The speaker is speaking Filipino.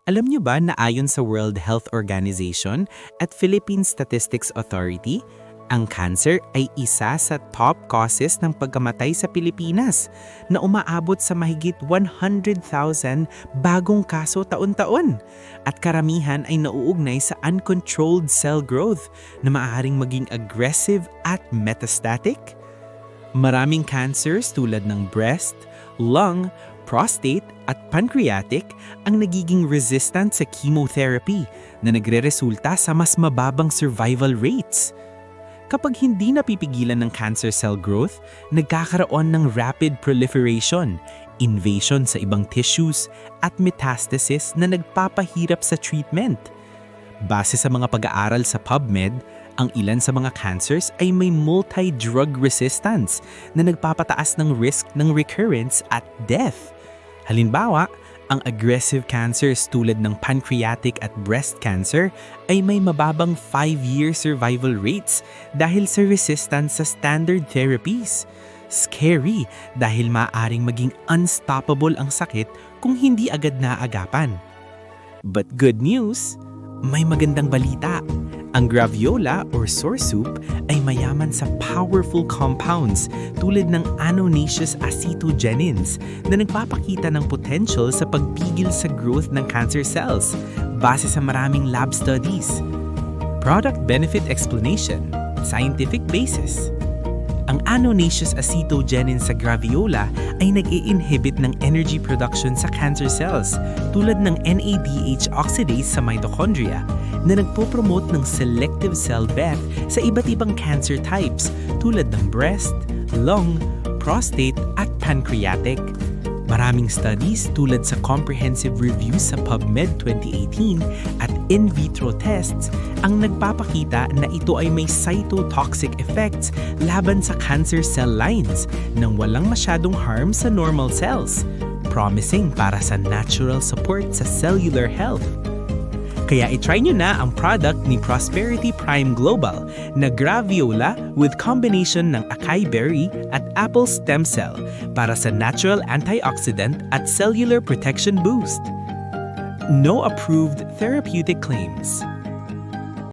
Alam niyo ba na ayon sa World Health Organization at Philippine Statistics Authority, ang cancer ay isa sa top causes ng pagkamatay sa Pilipinas na umaabot sa mahigit 100,000 bagong kaso taon-taon at karamihan ay nauugnay sa uncontrolled cell growth na maaaring maging aggressive at metastatic. Maraming cancers tulad ng breast, lung, prostate at pancreatic ang nagiging resistant sa chemotherapy na nagreresulta sa mas mababang survival rates. Kapag hindi napipigilan ng cancer cell growth, nagkakaroon ng rapid proliferation, invasion sa ibang tissues at metastasis na nagpapahirap sa treatment. Base sa mga pag-aaral sa PubMed, ang ilan sa mga cancers ay may multi-drug resistance na nagpapataas ng risk ng recurrence at death. Halimbawa, ang aggressive cancers tulad ng pancreatic at breast cancer ay may mababang 5-year survival rates dahil sa resistance sa standard therapies. Scary dahil maaaring maging unstoppable ang sakit kung hindi agad naagapan. But good news, may magandang balita. Ang graviola or sour soup ay mayaman sa powerful compounds tulad ng annonaceous acetogenins na nagpapakita ng potential sa pagpigil sa growth ng cancer cells base sa maraming lab studies. Product Benefit Explanation, Scientific Basis. Ang annonaceous acetogenin sa graviola ay nag-i-inhibit ng energy production sa cancer cells tulad ng NADH oxidase sa mitochondria na nagpo-promote ng selective cell death sa iba't ibang cancer types tulad ng breast, lung, prostate at pancreatic. Maraming studies tulad sa comprehensive review sa PubMed 2018 at in vitro tests ang nagpapakita na ito ay may cytotoxic effects laban sa cancer cell lines nang walang masyadong harm sa normal cells, promising para sa natural support sa cellular health. Kaya itry nyo na ang product ni Prosperity Prime Global na graviola with combination ng acai berry at apple stem cell para sa natural antioxidant at cellular protection boost. No approved therapeutic claims.